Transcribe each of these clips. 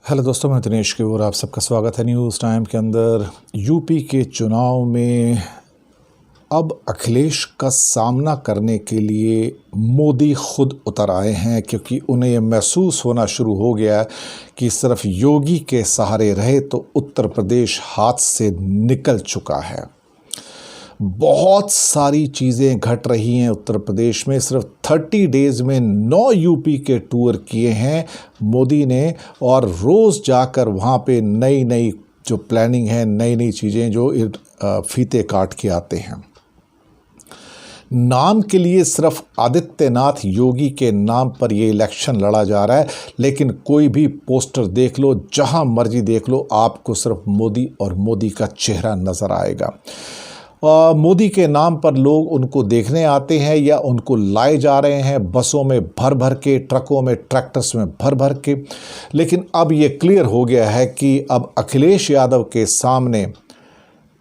Hello दोस्तों, मैं दिनेश की और आप सबका स्वागत है न्यूज़ टाइम के अंदर। यूपी के चुनाव में अब अखिलेश का सामना करने के लिए मोदी खुद उतर आए हैं, क्योंकि उन्हें यह महसूस होना शुरू हो गया कि सिर्फ योगी के सहारे रहे तो उत्तर प्रदेश हाथ से निकल चुका है। बहुत सारी चीज़ें घट रही हैं उत्तर प्रदेश में। सिर्फ 30 डेज़ में 9 यूपी के टूर किए हैं मोदी ने, और रोज़ जाकर वहाँ पे नई नई जो प्लानिंग है, नई नई चीज़ें जो फीते काट के आते हैं। नाम के लिए सिर्फ आदित्यनाथ योगी के नाम पर ये इलेक्शन लड़ा जा रहा है, लेकिन कोई भी पोस्टर देख लो, जहाँ मर्जी देख लो, आपको सिर्फ मोदी और मोदी का चेहरा नज़र आएगा। मोदी के नाम पर लोग उनको देखने आते हैं या उनको लाए जा रहे हैं बसों में भर भर के, ट्रकों में, ट्रैक्टर्स में भर भर के। लेकिन अब ये क्लियर हो गया है कि अब अखिलेश यादव के सामने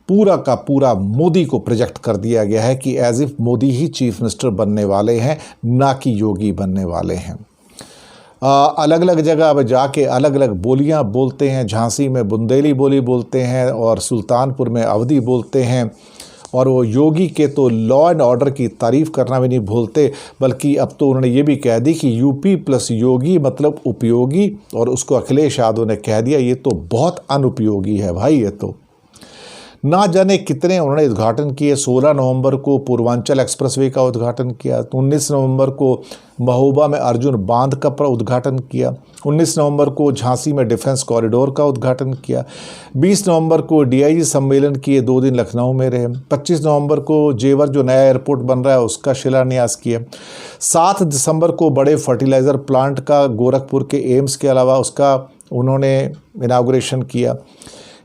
पूरा का पूरा मोदी को प्रोजेक्ट कर दिया गया है कि एज इफ मोदी ही चीफ मिनिस्टर बनने वाले हैं, ना कि योगी बनने वाले हैं। अलग अलग जगह अब जाके अलग अलग बोलियां बोलते हैं। झांसी में बुंदेली बोली बोलते हैं और सुल्तानपुर में अवधी बोलते हैं, और वो योगी के तो लॉ एंड ऑर्डर की तारीफ़ करना भी नहीं भूलते, बल्कि अब तो उन्होंने ये भी कह दी कि यूपी प्लस योगी मतलब उपयोगी, और उसको अखिलेश यादव ने कह दिया ये तो बहुत अनुपयोगी है भाई। ये तो ना जाने कितने उन्होंने उद्घाटन किए। 16 नवंबर को पूर्वांचल एक्सप्रेसवे का उद्घाटन किया, 19 नवंबर को महोबा में अर्जुन बांध का उद्घाटन किया, 19 नवंबर को झांसी में डिफेंस कॉरिडोर का उद्घाटन किया, 20 नवंबर को डीआईजी सम्मेलन किए, 2 दिन लखनऊ में रहे, 25 नवंबर को जेवर जो नया एयरपोर्ट बन रहा है उसका शिलान्यास किया, 7 दिसंबर को बड़े फर्टिलाइज़र प्लांट का गोरखपुर के एम्स के अलावा उसका उन्होंने इनाग्रेशन किया,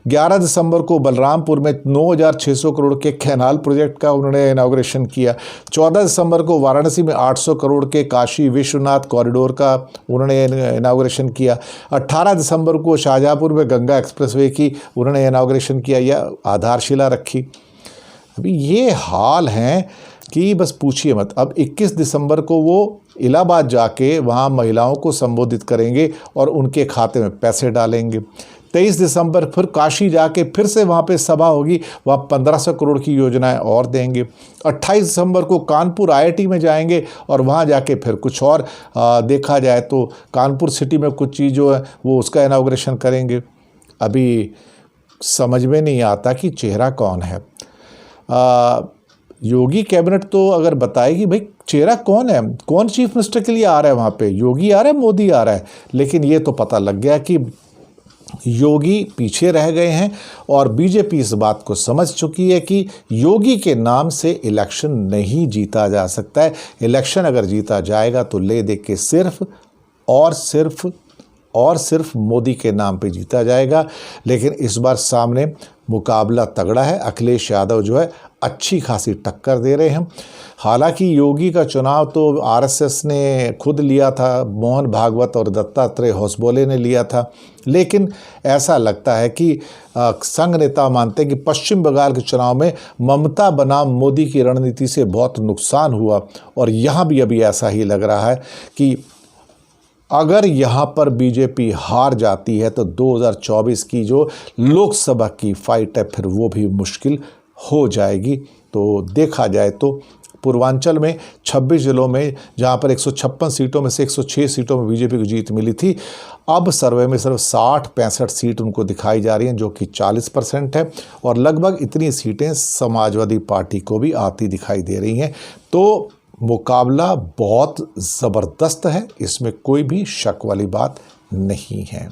11 दिसंबर को बलरामपुर में 9,600 करोड़ के कैनाल प्रोजेक्ट का उन्होंने इनाग्रेशन किया, 14 दिसंबर को वाराणसी में 800 करोड़ के काशी विश्वनाथ कॉरिडोर का उन्होंने इनाग्रेशन किया, 18 दिसंबर को शाहजहाँपुर में गंगा एक्सप्रेसवे की उन्होंने इनाग्रेशन किया या आधारशिला रखी। अभी ये हाल हैं कि बस पूछिए मत। अब 21 दिसंबर को वो इलाहाबाद जाके वहाँ महिलाओं को संबोधित करेंगे और उनके खाते में पैसे डालेंगे। 23 दिसंबर फिर काशी जाके फिर से वहाँ पे सभा होगी, वहाँ 1500 करोड़ की योजनाएं और देंगे। 28 दिसंबर को कानपुर आईआईटी में जाएंगे और वहाँ जाके फिर कुछ और देखा जाए तो कानपुर सिटी में कुछ चीज़ जो है वो उसका इनाग्रेशन करेंगे। अभी समझ में नहीं आता कि चेहरा कौन है। योगी कैबिनेट तो अगर बताएगी भाई चेहरा कौन है, कौन चीफ मिनिस्टर के लिए आ रहा है वहाँ पे, योगी आ रहा है, मोदी आ रहा है, लेकिन ये तो पता लग गया कि योगी पीछे रह गए हैं और बीजेपी इस बात को समझ चुकी है कि योगी के नाम से इलेक्शन नहीं जीता जा सकता है। इलेक्शन अगर जीता जाएगा तो ले दे के सिर्फ और सिर्फ मोदी के नाम पे जीता जाएगा। लेकिन इस बार सामने मुकाबला तगड़ा है। अखिलेश यादव जो है अच्छी खासी टक्कर दे रहे हैं। हालांकि योगी का चुनाव तो आरएसएस ने खुद लिया था, मोहन भागवत और दत्तात्रेय होसबोले ने लिया था, लेकिन ऐसा लगता है कि संघ नेता मानते हैं कि पश्चिम बंगाल के चुनाव में ममता बनाम मोदी की रणनीति से बहुत नुकसान हुआ, और यहाँ भी अभी ऐसा ही लग रहा है कि अगर यहाँ पर बीजेपी हार जाती है तो 2024 की जो लोकसभा की फाइट है फिर वो भी मुश्किल हो जाएगी। तो देखा जाए तो पूर्वांचल में 26 जिलों में जहाँ पर 156 सीटों में से 106 सीटों में बीजेपी को जीत मिली थी, अब सर्वे में सिर्फ 60-65 सीट उनको दिखाई जा रही हैं, जो कि 40% है, और लगभग इतनी सीटें समाजवादी पार्टी को भी आती दिखाई दे रही हैं। तो मुकाबला बहुत ज़बरदस्त है, इसमें कोई भी शक वाली बात नहीं है।